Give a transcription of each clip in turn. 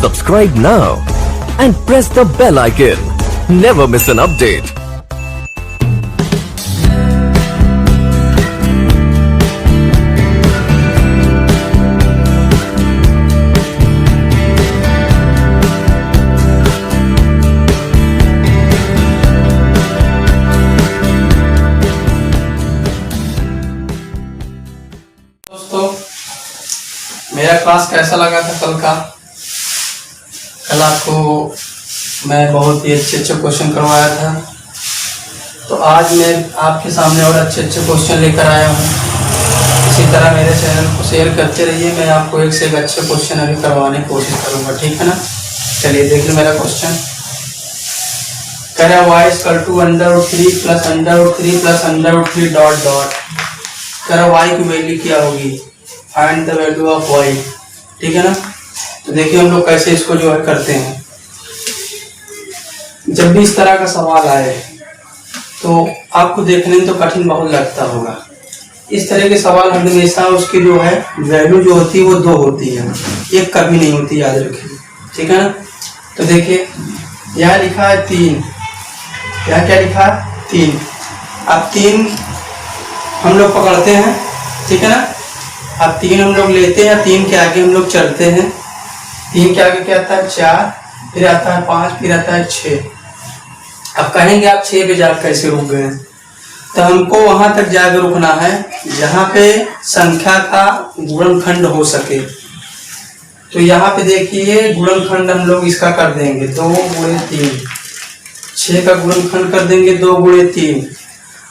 Subscribe now and press the bell icon. Never miss an update. दोस्तों, मेरा class कैसा लगा था कल का? कल आपको मैं बहुत ही अच्छे क्वेश्चन करवाया था। तो आज मैं आपके सामने और अच्छे क्वेश्चन लेकर आया हूँ। इसी तरह मेरे चैनल को शेयर करते रहिए। मैं आपको एक से एक अच्छे क्वेश्चन अभी करवाने की कोशिश करूँगा, ठीक है ना? चलिए देख लो मेरा क्वेश्चन। कह रहा है y equal to √3 plus √3 plus √3 dot dot. कह रहा y की वैल्यू क्या होगी? Find the value of y, ठीक है ना? तो देखिए हम लोग कैसे इसको जो है करते हैं। जब भी इस तरह का सवाल आए तो आपको देखने में तो कठिन बहुत लगता होगा। इस तरह के सवाल हमेशा उसकी जो है वैल्यू जो होती है वो 2 होती है, एक कभी नहीं होती, याद रखिए, ठीक है ना? तो देखिए यहाँ लिखा है 3, यहाँ क्या लिखा है 3। अब 3 हम लोग पकड़ते हैं, ठीक है ना? अब 3 हम लोग लेते हैं, 3 के आगे हम लोग चलते हैं। 3 के आगे क्या आता है 4, फिर आता है 5, फिर आता है 6। अब कहेंगे आप 6 पे जाकर कैसे रुक गए? तो हमको वहां तक जाकर रुकना है जहाँ पे संख्या का गुणनखंड हो सके। तो यहाँ पे देखिए गुणनखंड हम लोग इसका कर देंगे 2 × 3। 6 का गुणनखंड कर देंगे 2 × 3।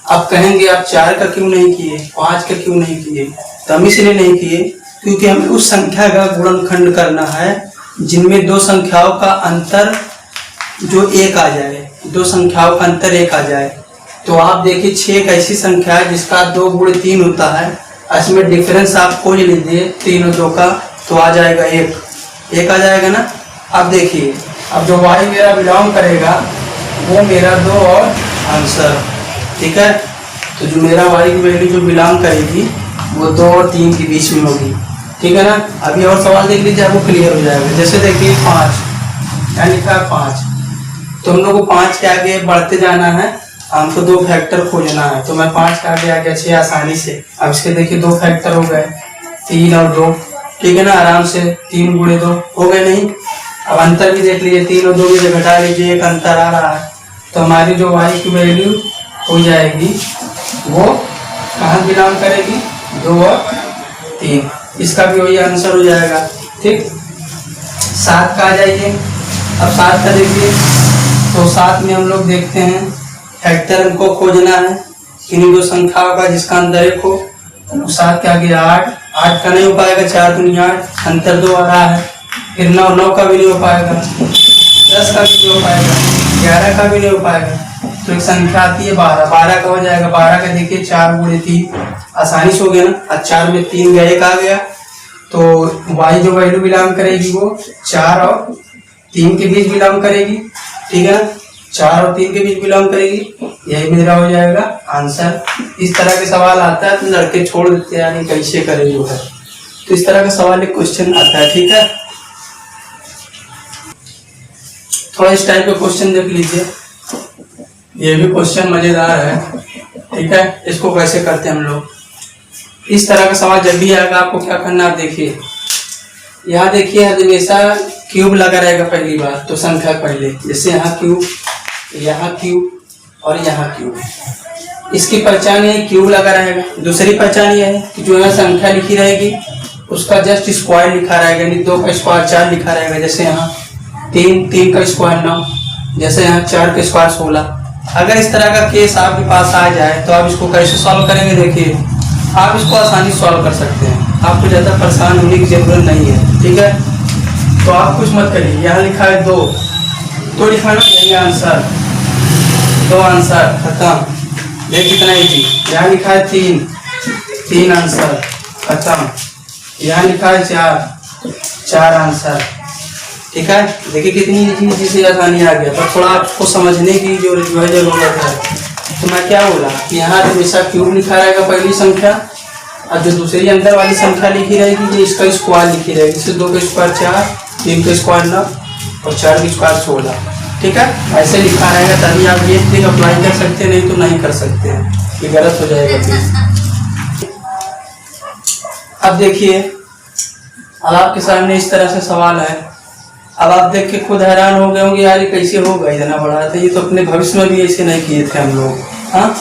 अब कहेंगे आप 4 का क्यों नहीं किए, 5 का क्यों नहीं किए? तो हम इसलिए नहीं किए क्योंकि हमें उस संख्या का गुणनखंड करना है जिनमें 2 संख्याओं का अंतर जो 1 आ जाए, 2 संख्याओं का अंतर 1 आ जाए। तो आप देखिए 6 एक ऐसी संख्या है जिसका 2 × 3 होता है। इसमें डिफरेंस आप खोज लीजिए 3 और 2 का, तो आ जाएगा 1 आ जाएगा ना? अब देखिए अब जो y मेरा बिलोंग करेगा वो मेरा 2 और आंसर, ठीक है? तो जो मेरा y की वैल्यू जो बिलोंग करेगी वो 2 और 3 के बीच में होगी, ठीक है ना? अभी और सवाल देख लीजिए, आपको क्लियर हो जाएगा। जैसे देखिए 5, क्या लिखा है 5। तो हम लोग को 5 के आगे बढ़ते जाना है, हमको 2 फैक्टर खोजना है। तो मैं 5 के आगे आ गया 6 आसानी से। अब इसके देखिए 2 फैक्टर हो गए, 3 और 2, ठीक है ना? आराम से 3 × 2 हो गए नहीं? अब अंतर भी देख लीजिए, 3 और 2 भी घटा लीजिए, एक अंतर आ रहा है। तो हमारी जो y की वैल्यू हो जाएगी वो कहाँ बिलोंग करेगी? 2 और 3। इसका भी वही आंसर हो जाएगा, ठीक? 7 का आ जाइए। अब 7 का देखिए, तो 7 में हम लोग देखते हैं फैक्टर हमको खोजना है किन्हीं 2 संख्याओं का जिसका अंतर 1 हो। तो 7 के आगे 8 का नहीं हो पाएगा, 4 दूनी 8, अंतर 2 आ रहा है। फिर 9 का भी नहीं हो पाएगा, 10 का भी नहीं हो पाएगा, 11 का भी नहीं हो पाएगा। तो एक संख्या आती है 12 का हो जाएगा। 12 का देखिए 4 × 3 आसानी से हो गया ना? अब 4 में 3 गया, 1 आ गया। तो y जो वैल्यू बिलोंग करेगी वो 4 और 3 के बीच बिलोंग करेगी, ठीक है ना? 4 और 3 के बीच बिलोंग करेगी, यही मेरा हो जाएगा आंसर। इस तरह के सवाल आता है तो लड़के छोड़ देते हैं, यानी कैसे करें जो है। तो इस तरह का सवाल एक क्वेश्चन आता है, ठीक है? थोड़ा इस टाइप का क्वेश्चन देख लीजिए, ये भी क्वेश्चन मजेदार है, ठीक है? इसको कैसे करते हैं हम लोग? इस तरह का सवाल जब भी आएगा आपको क्या करना है, देखिए यहाँ देखिए हमेशा क्यूब लगा रहेगा पहली बार, तो संख्या पहले, जैसे यहाँ क्यूब और यहाँ क्यूब। इसकी पहचान है क्यूब लगा रहेगा। दूसरी पहचान ये है कि जो यहाँ संख्या लिखी रहेगी उसका जस्ट स्क्वायर लिखा रहेगा, यानी 2 का स्क्वायर 4 लिखा रहेगा। जैसे यहाँ 3 का स्क्वायर 9, जैसे यहाँ 4 का स्क्वायर 16। अगर इस तरह का केस आपके पास आ जाए तो आप इसको कैसे सॉल्व करेंगे? देखिए आप इसको आसानी से सॉल्व कर सकते हैं, आपको ज़्यादा परेशान होने की जरूरत नहीं है, ठीक है? तो आप कुछ मत करिए। यहाँ लिखा है 2, तो लिखा ना यही आंसर, 2 आंसर खत्म। देख कितना इजी। यहाँ लिखा है 3 आंसर खत्म। यहाँ लिखा है 4 आंसर, ठीक है? देखिए कितनी इजी से आसानी आ गया, पर थोड़ा आपको समझने की जो है जरूरत है। तो मैं क्या बोला कि यहाँ हमेशा क्यूब लिखा रहेगा पहली संख्या, और जो दूसरी अंदर वाली संख्या लिखी रहेगी ये इसका स्क्वायर लिखी रहेगी। जैसे 2 का स्क्वायर 4, 3 का स्क्वायर 9 और 4 का स्क्वायर 16। ठीक है, ऐसे लिखा रहेगा तभी आप ये ट्रिक अप्लाई कर सकते हैं, नहीं तो नहीं कर सकते हैं, ये गलत हो जाएगा प्लीज। अब देखिए, अब आपके सामने इस तरह से सवाल है। अब आप देख के खुद हैरान हो गए होंगे, यार ये कैसे होगा, इतना बड़ा था, ये तो अपने भविष्य में भी ऐसे नहीं किए थे हम लोग। हाँ,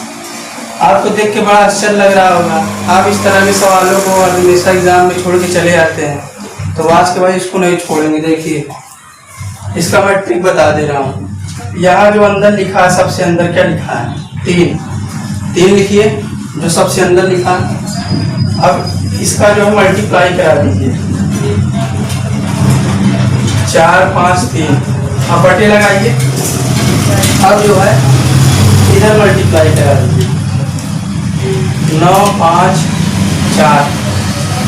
आपको देख के बड़ा आश्चर्य लग रहा होगा। आप इस तरह के सवालों को हमेशा एग्जाम में छोड़ के चले आते हैं, तो आज के बाद इसको नहीं छोड़ेंगे। देखिए, इसका मैं ट्रिक बता दे रहा हूँ। यहाँ जो अंदर लिखा है, सबसे अंदर क्या लिखा है, 3 लिखिए, जो सबसे अंदर लिखा है। अब इसका जो है मल्टीप्लाई करा दीजिए, 4 5 3, अब बटे लगाइए। अब जो है इधर मल्टीप्लाई करा दीजिए, 9 5 4।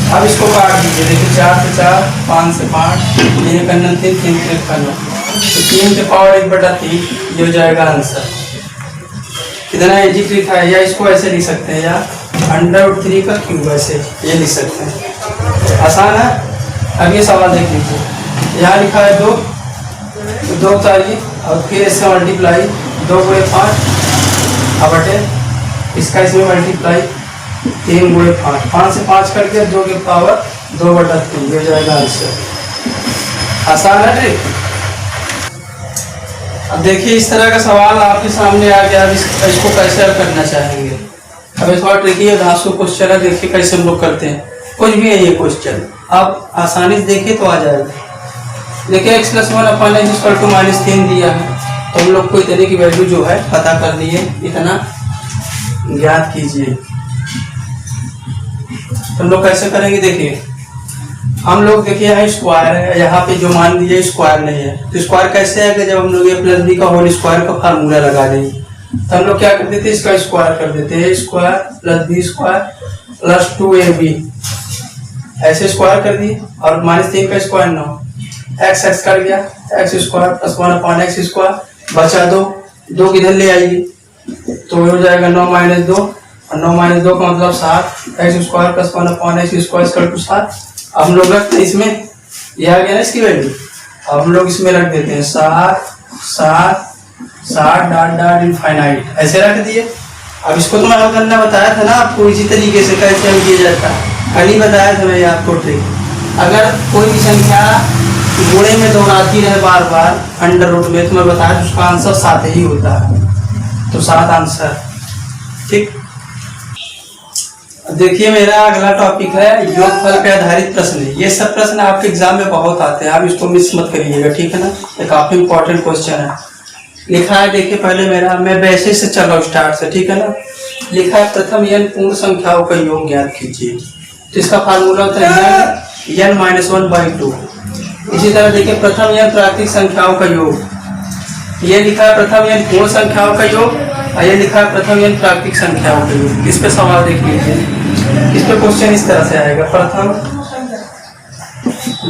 अब इसको काट दीजिए, देखिए 4 से 4, 5 से 5, 3 का 9, 3 का 9, तो 3 के पावर 1/3, ये हो जाएगा आंसर। कितना इजी ट्रिक है। या इसको ऐसे लिख सकते हैं, या √3 का क्यूब, ऐसे ये लिख सकते हैं, आसान है। अब ये सवाल देख लीजिए, यहाँ लिखा है 2, तो 2 चाहिए, और फिर इससे मल्टीप्लाई 2 × 5, अब बटे इसका इसमें मल्टीप्लाई 3 × 5, 5 से 5 करके 2 के पावर 2/3, ये हो जाएगा आंसर। आसान है ट्रिक। अब देखिए, इस तरह का सवाल आपके सामने आ गया। अब इसको कैसे हल करना चाहेंगे। अब थोड़ा ट्रिकी है, धांसू क्वेश्चन है, देखिए कैसे हम लोग करते हैं। कुछ भी है ये क्वेश्चन, आप आसानी से देखिए तो आ जाएगा। देखिए, x + 1 / x = -3 दिया है, तो हम लोग को इतने की वैल्यू जो है पता कर लिए, इतना ज्ञात कीजिए। हम लोग कैसे करेंगे, देखिए हम लोग देखिए यहाँ स्क्वायर है, यहाँ पे जो मान दिए स्क्वायर नहीं है, तो स्क्वायर कैसे आएगा, जब हम लोग a + b का होल स्क्वायर का फार्मूला लगा देंगे, तो हम लोग क्या कर देते हैं, इसका स्क्वायर कर देते हैं, a² + b² + 2ab, ऐसे स्क्वायर कर दिए, और -3 का स्क्वायर 9, x कर गया, x² + 1 / x², बचा 2 किधर ले आइए, तो हो जाएगा 9 - 2, और 9 - 2 का मतलब 7, x² + 1 / x² = 7। अब हम लोग रखते हैं इसमें, यह आ गया ना इसकी वैल्यू। अब हम लोग इसमें रख देते हैं 7 7 7 ... इनफाइनाइट, ऐसे रख दिए। अब इसको तो मैं हल करना बताया था ना आपको, इसी तरीके से कैसे हल किया जाता है, कल ही बताया था मैं आपको ट्रिक। अगर कोई भी संख्या गुणे में दोहराती रहे बार बार √ में, तो मैं बताया उसका आंसर 7 ही होता है, तो 7 आंसर। ठीक, देखिए मेरा अगला टॉपिक है योगफल पे आधारित प्रश्न। ये सब प्रश्न आपके एग्जाम में बहुत आते हैं, आप इसको मिस मत करिएगा, ठीक है ना, ये काफी इंपॉर्टेंट क्वेश्चन है। लिखा है, देखिए पहले मैं वैसे से चल रहा हूँ स्टार्ट से, ठीक है ना। लिखा है, प्रथम n पूर्ण संख्याओं का योग ज्ञात कीजिए, तो इसका फार्मूला होता है n - 1/2। इसी तरह देखिए, प्रथम n प्राकृतिक संख्याओं का योग, ये लिखा है प्रथम n पूर्ण संख्याओं का योग, और ये लिखा है प्रथम n प्राकृतिक संख्याओं का योग। इस पे सवाल देख लीजिए, इस पे क्वेश्चन इस तरह से आएगा, प्रथम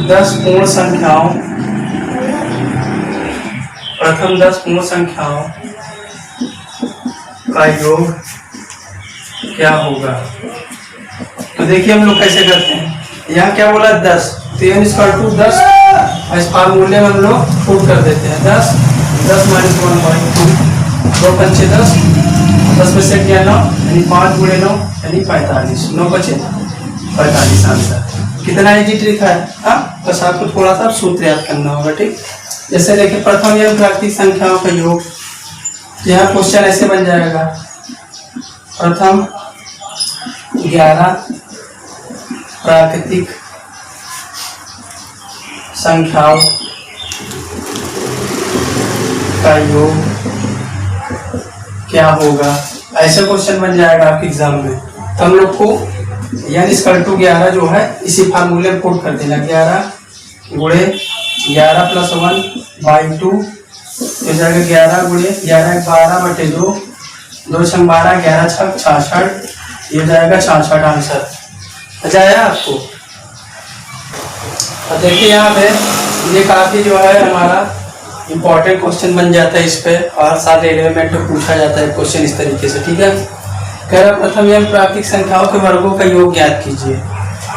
10 पूर्ण संख्याओं, प्रथम 10 पूर्ण संख्याओं का योग क्या होगा। तो देखिए हम लोग कैसे करते हैं, यहाँ क्या बोला 10, तो n = 10, इस फार्मूले में हम लोग पुट कर देते हैं 10 - 1/2, 2 × 5 = 10, 10 में से क्या 9, यानी 5 × 9 यानी 45, 9 × 5 = 45 आंसर। कितना इजी ट्रिक है। हाँ, बस आपको थोड़ा सा सूत्र याद करना होगा। ठीक, जैसे देखिए प्रथम n प्राकृतिक संख्याओं का योग, यहाँ क्वेश्चन ऐसे बन जाएगा, प्रथम 11 प्राकृतिक संख्याओं का योग क्या होगा, ऐसे क्वेश्चन बन जाएगा आपके एग्जाम में। तो हम लोग को n = 11 जो है इसी फार्मूले में पुट कर देना, 11 × 11 + 1/2 हो जाएगा 11 × 11 = 12/2, 2 × 12 11 × 6 = 66, ये जाएगा 66 आंसर। अच्छा है आपको। और देखिए यहाँ पे ये काफी जो है हमारा इम्पोर्टेंट क्वेश्चन बन जाता है इस पे, और साथ एलिमेंट में पूछा जाता है क्वेश्चन इस तरीके से। ठीक है, कह रहा प्रथम n प्राकृतिक संख्याओं के वर्गों का योग ज्ञात कीजिए।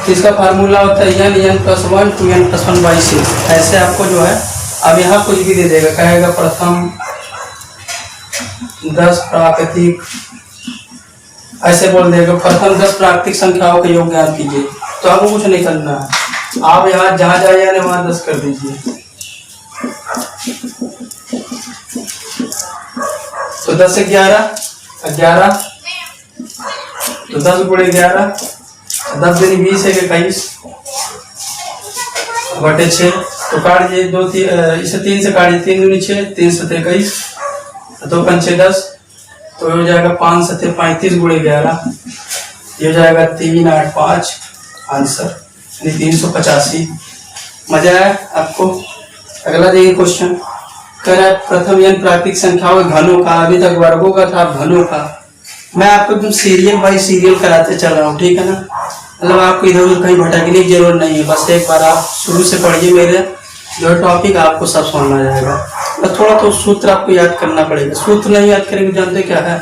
तो इसका फार्मूला होता है n प्लस 1 2n प्लस 1/6। ऐसे आपको जो है अब यहाँ कुछ भी दे देगा, कहेगा प्रथम 10 प्राकृतिक, ऐसे बोल देगा प्रथम 10 प्राकृतिक संख्याओं का योग ज्ञात कीजिए। तो आपको कुछ नहीं करना है, आप यहाँ जहाँ जाए वहाँ 10 कर दीजिए। तो 10 से 11 तो 10 गुणे 11, 10 दूनी 20 है 21 बटे 6। तो काट दिए इसे 3 से काटिए, 3 दूनी 6, 3 7 21, 2 पंचे 10, तो हो जाएगा 5 7 35 गुणे 11, ये हो जाएगा 3 8 5 आंसर यानी 385। मजा आया आपको? अगला देखिए क्वेश्चन, कह रहा है प्रथम n प्राकृतिक संख्याओं के घनों का, अभी तक वर्गों का था, घनों का मैं आपको एकदम सीरियल बाई सीरियल कराते चल रहा हूँ, ठीक है ना। मतलब आपको इधर उधर कहीं भटकने की जरूरत नहीं है, बस एक बार आप शुरू से पढ़िए मेरे जो टॉपिक, आपको सब समझ आ जाएगा। बस थोड़ा तो सूत्र आपको याद करना पड़ेगा, सूत्र नहीं याद करेंगे जानते क्या है,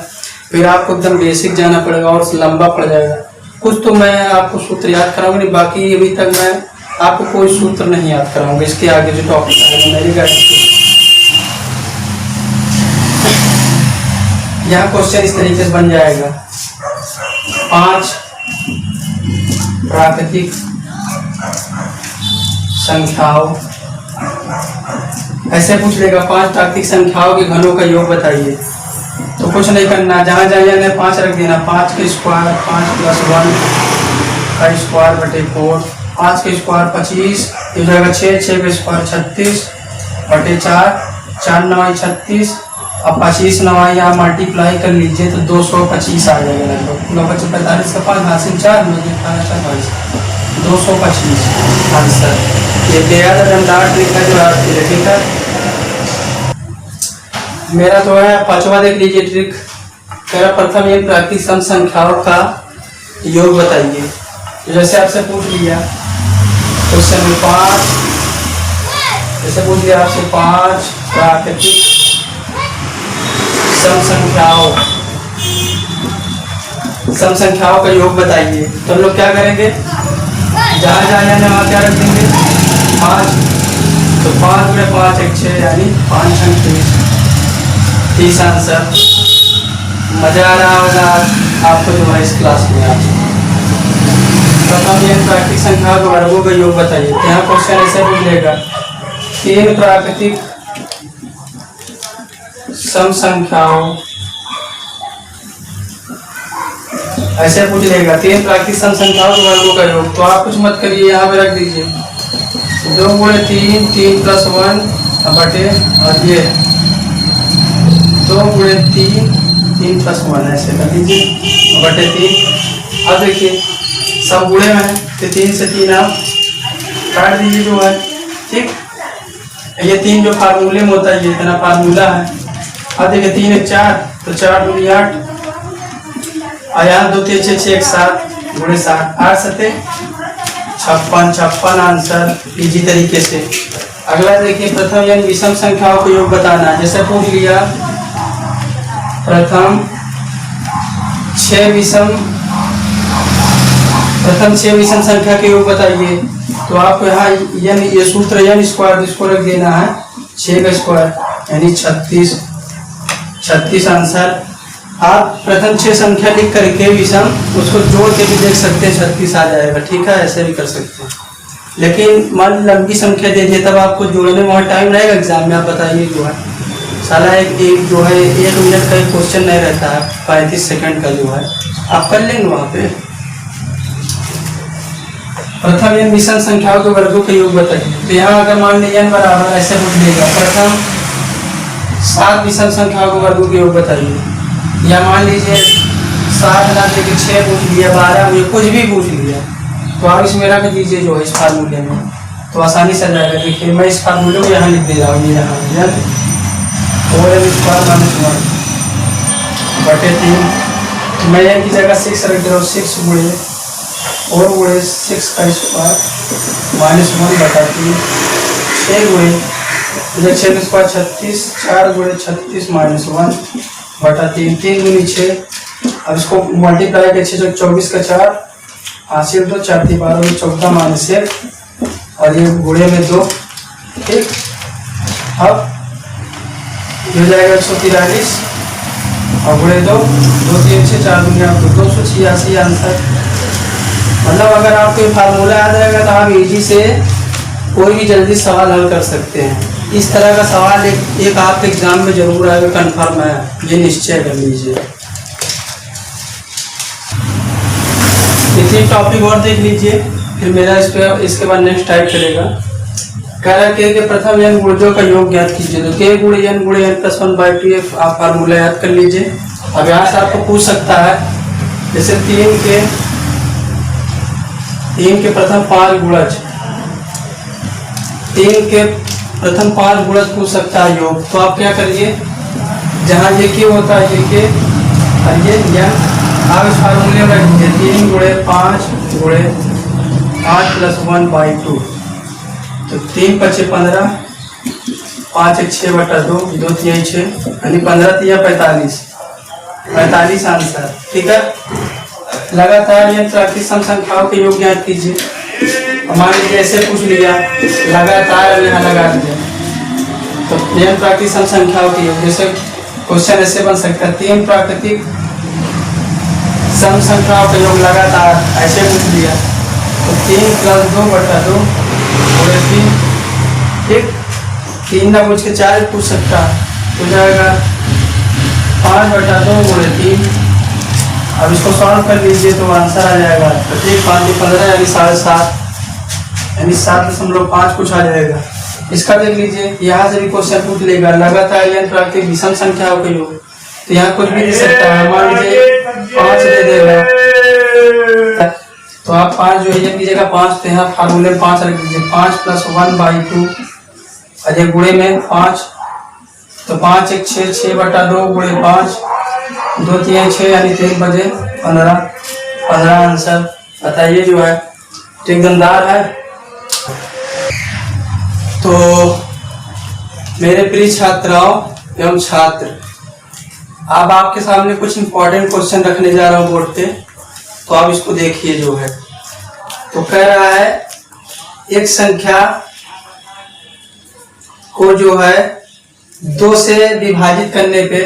फिर आपको एकदम बेसिक जाना पड़ेगा और लंबा पड़ जाएगा। कुछ तो मैं आपको सूत्र याद कराऊंगा नहीं, बाकी अभी तक मैं आपको कोई सूत्र नहीं याद कराऊंगा। इसके आगे जो टॉपिक आएगा मेरी गाइड। यहाँ क्वेश्चन इस तरीके से बन जाएगा, 5 प्राकृतिक संख्याओं, ऐसे पूछ लेगा 5 प्राकृतिक संख्याओं के घनों का योग बताइए। तो कुछ नहीं करना, जहाँ जाए 5 रख देना, 5 के स्क्वायर 5 प्लस 1 का स्क्वायर बटे 4, 5 के स्क्वायर 25, हो जाएगा 6, 6 के स्क्वायर 36 बटे 4, 4 9 36, अब 25 9 यहाँ मल्टीप्लाई कर लीजिए तो 225 आ जाएगा लगभग। 45 का 5 हासिल 4 225 आंसर। ये दिया ट्रिक है जो आपके लिए, ठीक है। मेरा तो है पांचवा, देख लीजिए ट्रिक। मेरा प्रथम n प्राकृतिक सम संख्याओं का योग बताइए। तो जैसे आपसे पूछ लिया क्वेश्चन में 5, जैसे पूछ लिया आपसे 5 प्राकृतिक सम संख्याओं का योग बताइए। तो हम लोग क्या करेंगे, जहाँ जाने वहाँ क्या रख देंगे 5, तो 5 गुणे 5 1 6 यानी 5 6 30 आंसर। मजा आ रहा होगा आपको जो है इस क्लास में। आज प्रथम n प्राकृतिक संख्या के वर्गों का योग बताइए। यहाँ क्वेश्चन ऐसे पूछ लेगा 3 प्राकृतिक सम संख्याओं, ऐसे पूछ लेगा 3 प्राकृतिक सम संख्याओं के वर्गों का योग। तो आप कुछ मत करिए, यहाँ पे रख दीजिए 2 गुणे 3 3 प्लस 1 बटे, और ये 2 गुणे 3 3 प्लस 1 ऐसे कर दीजिए बटे 3। अब देखिए सब गुणे में है तो 3 से 3 आप काट दीजिए जो है, ठीक। ये 3 जो फार्मूले में होता है ये इतना फार्मूला है। अब देखिए 3 1 4 तो 4 गुणे 8, और यहाँ 2 3 6 6 7 गुणे 7 8 7 56 आंसर इजी तरीके से। अगला देखिए प्रथम n विषम संख्याओं का योग बताना। जैसे पूछ लिया प्रथम 6 विषम संख्या के योग बताइए। तो आपको यहाँ ये सूत्र n स्क्वायर इसको रख देना है 6 का स्क्वायर यानी 36 आंसर। आप प्रथम 6 संख्या लिख करके विषम उसको जोड़ के भी देख सकते हैं, 36 आ जाएगा, ठीक है। ऐसे भी कर सकते हैं, लेकिन मान लंबी संख्या दे दिए तब आपको जोड़ने में टाइम रहेगा एग्जाम में। आप बताइए जो है साला एक जो है 1 मिनट का एक क्वेश्चन नहीं रहता है, 35 सेकंड का जो है आप कर लेंगे वहाँ पे। प्रथम n विषम संख्याओं के वर्गों के योग बताइए। तो यहाँ अगर मान लीजिए n बराबर ऐसे पूछ लेगा प्रथम 7 विषम संख्याओं के वर्गों के योग बताइए। या मान लीजिए 7 ना लेके 6 पूछ लिया, 12 मुझे कुछ भी पूछ लिया, तो आप इसमें रख दीजिए जो है इस फार्मूले में, तो आसानी से जाएगा। देखिए मैं इस फार्मूले को यहाँ लिख दे रहा हूँ, ये यहाँ बटे 3। मैं यहाँ की जगह 6 रख दे रहा हूँ, 6 गुणे 6 का स्क्वायर -1 बटा 3, 6 गुणे 6 का स्क्वायर 36, 4 गुणे 36 -1 बटा 3, 3 गुनी 6। अब इसको मल्टीप्लाई कर 6 24 का 4 हासिल 2 4 12 में 14 माइनस 1 और ये गुणे में 2। ठीक, अब ये हो जाएगा 143 और गुणे 2 2 3 6 4 दूनी आपको 286 आंसर। मतलब अगर आपको ये फार्मूला आ जाएगा तो आप इजी से कोई भी जल्दी सवाल हल कर सकते हैं। इस तरह का सवाल एक आपके एग्जाम में जरूर आएगा, कंफर्म है, ये निश्चय कर लीजिए। एक टॉपिक और देख लीजिए, फिर मेरा इस पे इसके बाद नेक्स्ट टाइप चलेगा। कह रहा है के प्रथम n गुणजों का योग ज्ञात कीजिए। तो के गुणे n गुणे n प्लस 1/2 आप फार्मूला याद कर लीजिए। अब यहाँ से आपको पूछ सकता है, जैसे 3 के प्रथम 5 गुणज, 3 के प्रथम 5 गुणज पूछ सकता है योग। तो आप क्या करिए, जहाँ ये के होता है ये के और ये n, आप इस फार्मूले में रख दीजिए 3 गुणे 5 गुणे 5 प्लस 1/2। तो 3 5 15, 5 1 6/2, 2 3 6 यानी 15 3 45 आंसर। ठीक है, लगातार ये प्राकृतिक सम संख्याओं के योग ज्ञात कीजिए। मान लीजिए ऐसे पूछ लिया, लगातार यहाँ लगा दिया, तो n प्राकृतिक सम संख्याओं के योग, जैसे क्वेश्चन ऐसे बन सकता है 3 प्राकृतिक सम संख्याओं का योग लगातार, ऐसे पूछ लिया तो 3 + 2/2 गुणे 3। ठीक, 3 ना पूछ के 4 पूछ सकता हो जाएगा 5/2 गुणे 3। अब इसको सॉल्व कर लीजिए तो आंसर आ जाएगा 5 15 यानी 7.5 यानी 7.5 कुछ आ जाएगा। इसका देख लीजिए, यहाँ से भी क्वेश्चन पूछ लेगा लगातार n प्राकृतिक विषम संख्याओं के योग, तो यहाँ कुछ भी दे सकता है। मान लीजिए 5 दे देगा, तो आप 5 जो है की जगह 5, तो यहाँ फार्मूले में 5 रख दीजिए। 5 + 1/2 और ये गुणे में 5, तो 5 1 6 6/2 गुणे 5, 2 3 6 यानी 3 बजे 15 आंसर। बताइए जो है ठीक दमदार है। तो मेरे प्रिय छात्राओं एवं छात्र, अब आपके सामने कुछ इंपॉर्टेंट क्वेश्चन रखने जा रहा हूँ बोर्ड पे, तो आप इसको देखिए जो है। तो कह रहा है एक संख्या को जो है 2 से विभाजित करने पे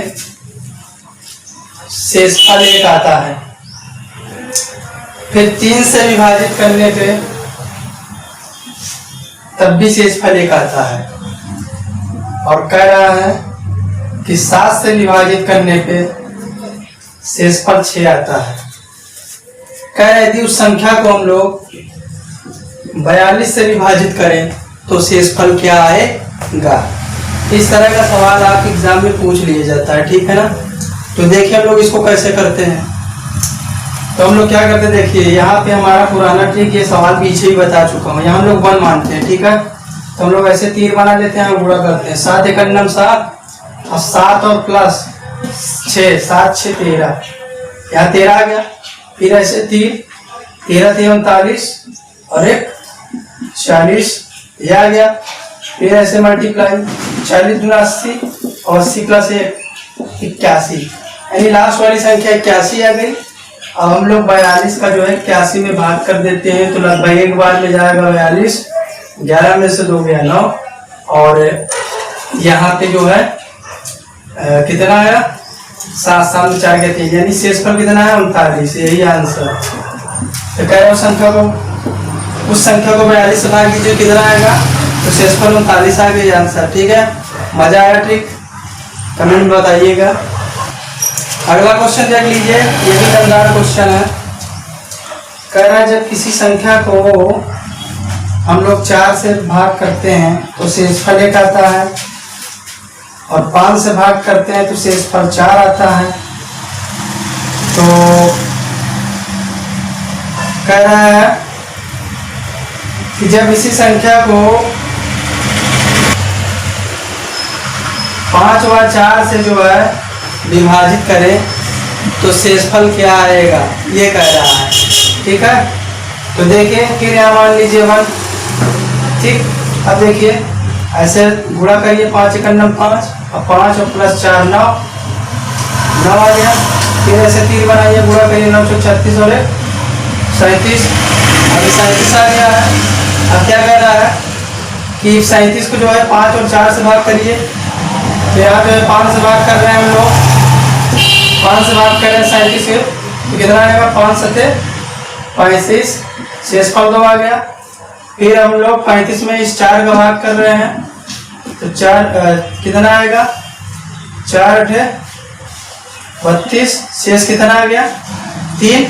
शेषफल 1 आता है, फिर 3 से विभाजित करने पे तब भी शेषफल 1 आता है, और कह रहा है कि 7 से विभाजित करने पे शेषफल 6 आता है। कह रहे यदि उस संख्या को हम लोग 42 से विभाजित करें तो शेषफल क्या आएगा। इस तरह का सवाल आप एग्जाम में पूछ लिया जाता है। ठीक है ना, तो देखिए हम लोग इसको कैसे करते हैं। तो हम लोग क्या करते हैं, देखिए यहाँ पे हमारा पुराना ट्रिक, ये सवाल पीछे ही बता चुका हूँ। यहाँ हम लोग 1 मानते हैं। ठीक है, तो हम लोग ऐसे तीर बना लेते हैं, गुणा करते हैं। 7 × 9 7 और 7 और प्लस 6, 7 6 13, यहाँ 13 आ गया। फिर ऐसे तीर 13 3 39 और 1 40, ये आ गया। फिर ऐसे मल्टीप्लाई 40 × 80 और 80 + 1 81, यानी लास्ट वाली संख्या 81 आ गई। अब हम लोग 42 का जो है 81 में भाग कर देते हैं, तो लगभग एक बार में जाएगा 42, 11 में से 2 गया 9, और यहाँ पे जो है कितना आया 7 7 में 4 गया 3, यानी शेषफल कितना है 39। यही आंसर। तो कह रहे हो संख्या को, उस संख्या को 42 से भाग कीजिए, कितना आएगा, तो शेषफल 39 आ गया आंसर। ठीक है, मजा आया ट्रिक, कमेंट में बताइएगा। अगला क्वेश्चन देख लीजिए, ये भी दमदार क्वेश्चन है। कह रहा है जब किसी संख्या को हम लोग 4 से भाग करते हैं तो शेषफल 1 आता है, और 5 से भाग करते हैं तो शेषफल 4 आता है। तो कह रहा है कि जब इसी संख्या को 5 व 4 से जो है विभाजित करें तो शेषफल क्या आएगा, ये कह रहा है। ठीक है, तो देखिए फिर यहाँ मान लीजिए 1। ठीक, अब देखिए ऐसे गुणा करिए, 5 × 9 5 और 5 और प्लस 4 9 आ गया। फिर ऐसे तीर बनाइए, गुणा करिए 9 36 और 1 37, अभी 37 आ गया है। अब क्या कह रहा है कि 37 को जो है 5 और 4 से भाग करिए। तो यहाँ जो है 5 से भाग कर रहे हैं हम लोग, 5 से भाग कर रहे हैं 37 से, तो कितना आएगा 5 सते 35, शेषफल 2 आ गया। फिर हम लोग 35 में इस 4 का भाग कर रहे हैं, तो 4 कितना आएगा 4 अठे 32, शेष कितना आ गया 3।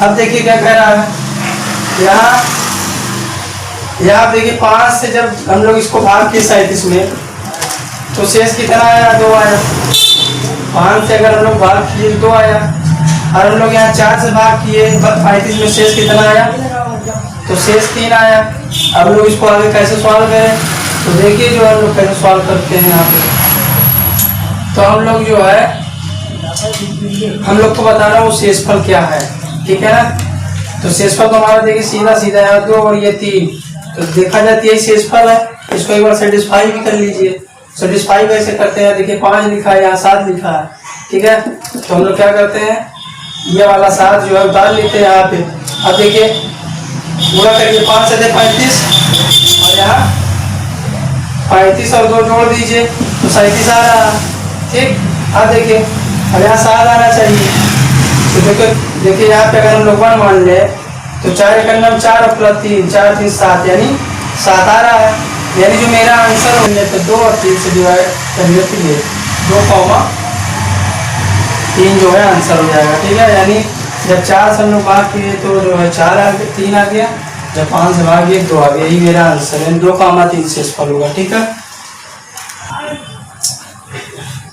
अब देखिए क्या कह रहा है यहाँ देखिए 5 से जब हम लोग इसको भाग किए 37 में, तो शेष कितना आया 2 आया। 5 से अगर हम लोग भाग किए 2 आया, और हम लोग यहाँ 4 से भाग किए 35 में, शेष कितना आया, तो शेष 3 आया। अब लोग इसको आगे कैसे सॉल्व करें, तो देखिए जो हम लोग कैसे सॉल्व करते हैं यहाँ पे। तो हम लोग जो है हम लोग को बताना वो शेषफल क्या है, ठीक है ना। तो शेषफल तो हमारा देखिए सीधा सीधा है 2 और ये 3, तो देखा जाती है शेषफल है। इसको एक बार सेटिस्फाई भी कर लीजिए। सेटिस्फाई कैसे करते हैं, देखिए 5 लिखा है, यहाँ 7 लिखा है, ठीक है। तो हम लोग क्या करते हैं, ये वाला 7 जो है उतार लेते हैं यहाँ पे। अब देखिए पूरा करिए 5 से 35, और यहाँ 35 और 2 जोड़ दीजिए तो 37 आ रहा है, ठीक। अब देखिए अब यहाँ 7 आना चाहिए, तो देखिए यहाँ पे अगर हम लोग 1 मान ले तो 4 एकम 4 और प्लस 3, 4 3 7, यानी 7 आ रहा है। यानी जो मेरा आंसर होंगे तो 2 और 3 से डिवाइड करने के लिए 2,3 जो है आंसर हो जाएगा, ठीक है। यानी जब 4 से हम लोग भाग किए तो जो है 4 आ गया, 3 आ गया, जब 5 से भाग किए 2 आ गया, यही मेरा आंसर है। 2,3 शेषफल होगा, ठीक है।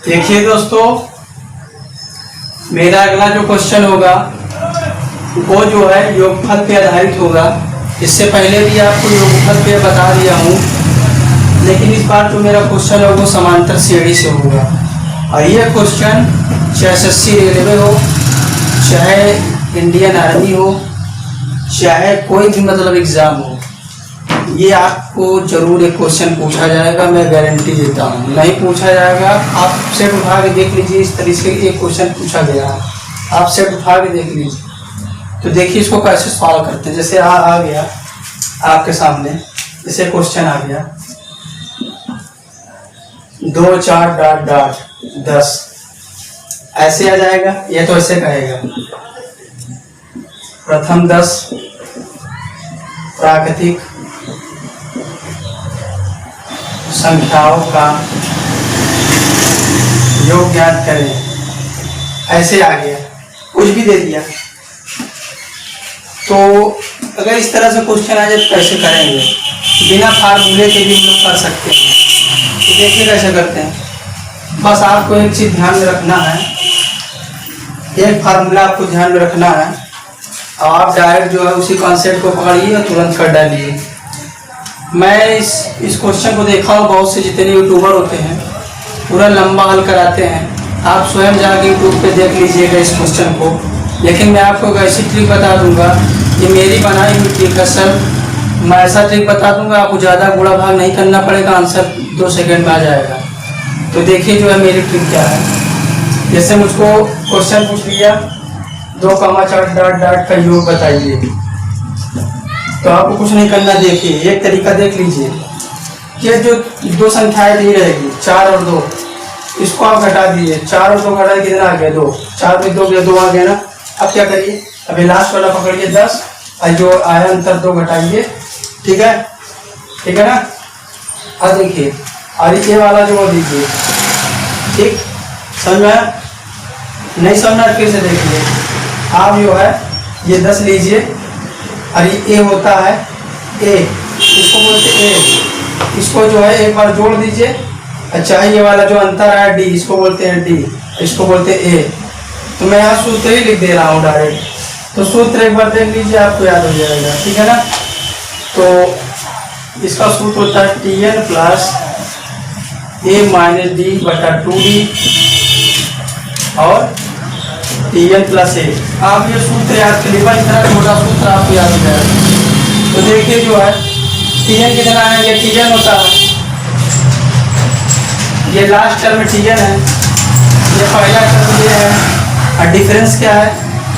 देखिए दोस्तों, मेरा अगला जो क्वेश्चन होगा वो जो है योगफल पे आधारित होगा। इससे पहले भी आपको योगफल पे बता दिया हूँ, लेकिन इस बार जो मेरा क्वेश्चन है वो समांतर श्रेणी से होगा। और ये क्वेश्चन चाहे एसएससी रेलवे हो, चाहे इंडियन आर्मी हो, चाहे कोई भी मतलब एग्ज़ाम हो, ये आपको जरूर एक क्वेश्चन पूछा जाएगा, मैं गारंटी देता हूँ। नहीं पूछा जाएगा, आप सेट उठा के देख लीजिए, इस तरीके से एक क्वेश्चन पूछा गया है, आप सेट उठा के देख लीजिए। तो देखिए इसको कैसे सॉल्व करते हैं। जैसे आ गया आपके सामने, जैसे क्वेश्चन आ गया 2 4 डॉट डॉट 10, ऐसे आ जाएगा। ये तो ऐसे कहेगा प्रथम 10 प्राकृतिक संख्याओं का योग ज्ञात करें, ऐसे आ गया, कुछ भी दे दिया। तो अगर इस तरह से क्वेश्चन आ जाए तो कैसे करेंगे, बिना फार्मूले के भी हम लोग कर सकते हैं। तो देखिए कैसे करते हैं। बस आपको एक चीज़ ध्यान में रखना है, एक फार्मूला आपको ध्यान में रखना है, और आप डायरेक्ट जो है उसी कॉन्सेप्ट को पकड़िए और तुरंत कर डालिए। मैं इस क्वेश्चन को देखा हूँ, बहुत से जितने यूट्यूबर होते हैं पूरा लंबा हल कराते हैं। आप स्वयं जाके यूट्यूब पे देख लीजिएगा इस क्वेश्चन को, लेकिन मैं आपको एक ऐसी ट्रिक बता दूंगा, ये मेरी बनाई हुई ट्रिक है सर। मैं ऐसा ट्रिक बता दूंगा, आपको ज़्यादा गुणा भाग नहीं करना पड़ेगा, आंसर 2 सेकंड में आ जाएगा। तो देखिए जो है मेरी ट्रिक क्या है। जैसे मुझको क्वेश्चन पूछ लिया 2,4 डॉट डॉट का योग बताइए, तो आपको कुछ नहीं करना। देखिए एक तरीका देख लीजिए, ये जो 2 संख्याएं दी रहेगी 4 और 2, इसको आप घटा दीजिए। 4 और 2 घटा कितना आ गया 2, 4 में 2 गया, 2 आ गया ना। अब क्या करिए, अभी लास्ट वाला पकड़िए 10, और जो आया अंतर 2 घटाइए, ठीक है, ठीक है ना। अब देखिए, और ये वाला जो दीजिए, ठीक, समझ में आया? नहीं समझना फिर से देखिए। आप जो है ये 10 लीजिए, और ये ए होता है ए, इसको बोलते ए, इसको जो है एक बार जोड़ दीजिए। अच्छा, ये वाला जो अंतर है डी, इसको बोलते हैं डी, इसको बोलते हैं ए। तो मैं यहाँ सूत्र ही लिख दे रहा हूँ डायरेक्ट, तो सूत्र एक बार देख लीजिए, आपको याद हो जाएगा, ठीक है ना। तो इसका सूत्र होता है Tn प्लस ए माइनस डी बटा 2d और Tn प्लस ए। आप ये सूत्र याद करिए, इतना छोटा सूत्र आपको याद हो जाएगा। तो देखिए जो है Tn कितना है, ये Tn होता है, ये लास्ट टर्म Tn है, ये पहला टर्म ये है, और डिफरेंस क्या है,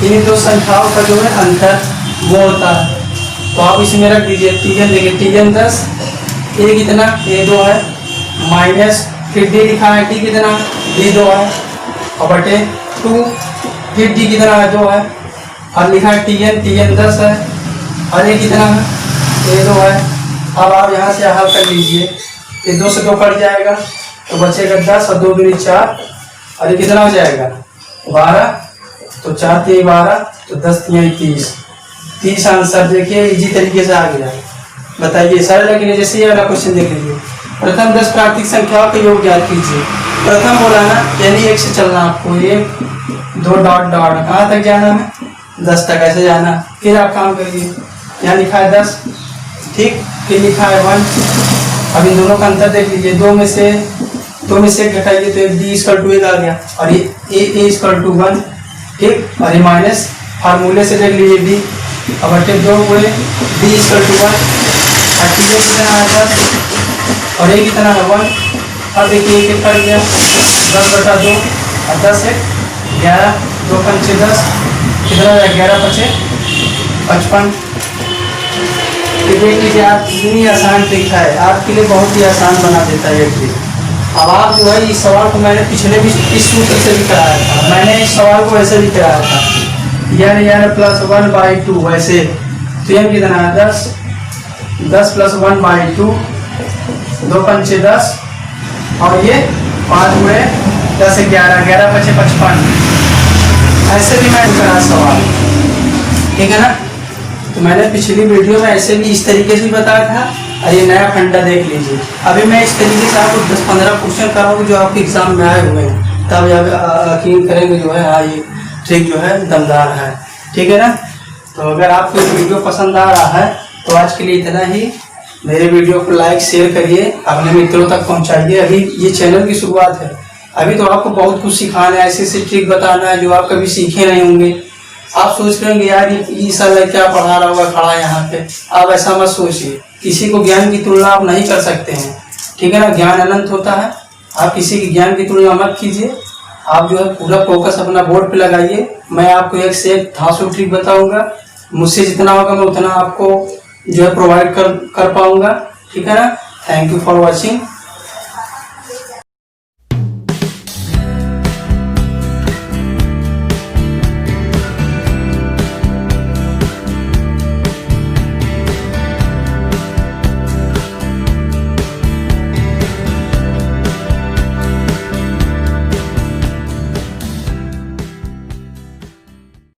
इन 2 संख्याओं का जो है अंतर वो होता है, तो आप इसमें रख दीजिए Tn। देखिए Tn 10, A कितना, A2 है, माइनस फिर D लिखा है, T कितना, D2 है, और बटे 2, फिर D कितना है, 2 है, और लिखा है Tn 10 है, और A कितना है, A2 है। अब आप यहाँ से हल कर लीजिए, ये 2 से 2 कट जाएगा तो बचेगा 10 और 2 दूनी 4, और ये कितना हो जाएगा 12, तो 4 3 12, तो 10 3 30 आंसर। देखिए इजी तरीके से आ गया। बताइए सरल है कि नहीं? जैसे ये वाला क्वेश्चन देख लीजिए, प्रथम 10 प्राकृतिक संख्याओं के योग ज्ञात कीजिए। प्रथम बोला ना, यानी 1 से चलना आपको, 1 2 डॉट डॉट कहाँ तक जाना है, 10 तक ऐसे जाना। फिर आप काम करिए, यहाँ लिखा है 10, ठीक, फिर लिखा है 1। अब इन दोनों का अंतर देख लीजिए, 2 में से 1 घटाइए तो D = 1 आ गया, और ये A = 1, ठीक, और ये माइनस फार्मूले से देख लीजिए D, अब बटे 2 हुए D = 1, और T कितना है 10, और A कितना है 1। अब देखिए एक कट गया, 10/2 और 10 1 11, 2 5 10, कितना है 11 5 55। देख लीजिए आप, इतनी आसान ट्रिक है, आपके लिए बहुत ही आसान बना देता है ये ट्रिक। अब आप जो है इस सवाल को मैंने पिछले भी इस सूत्र से भी कराया था, मैंने इस सवाल को ऐसे भी कराया था, n +1/2 वैसे। तो n कितना है 10, 10 +1/2, 2 5 10, और ये 5 गुणे 10 11, 11 5 55। ऐसे भी मैंने कराया सवाल, ठीक है ना। तो मैंने पिछली वीडियो में ऐसे भी इस तरीके से बताया था, और ये नया फंडा देख लीजिए। अभी मैं इस तरीके से आपको 10-15 क्वेश्चन कराऊंगा जो आपके एग्जाम में आए हुए हैं, तब यकीन करेंगे जो है हाँ ये ट्रिक जो है दमदार है, ठीक है ना। तो अगर आपको ये वीडियो पसंद आ रहा है तो आज के लिए इतना ही। मेरे वीडियो को लाइक शेयर करिए, अपने मित्रों तक पहुँचाइए। अभी ये चैनल की शुरुआत है, अभी तो आपको बहुत कुछ सिखाना है, ऐसे ट्रिक बताना है जो आप कभी सीखे नहीं होंगे। आप सोच रहे होंगे यार ये साला क्या पढ़ा रहा होगा खड़ा यहाँ पे, आप ऐसा मत सोचिए। किसी को ज्ञान की तुलना आप नहीं कर सकते हैं, ठीक है ना। ज्ञान अनंत होता है, आप किसी की ज्ञान की तुलना मत कीजिए। आप जो है पूरा फोकस अपना बोर्ड पे लगाइए। मैं आपको एक से एक धांसू ट्रिक बताऊंगा, मुझसे जितना होगा मैं उतना आपको जो है प्रोवाइड कर पाऊंगा, ठीक है ना। Thank you for watching.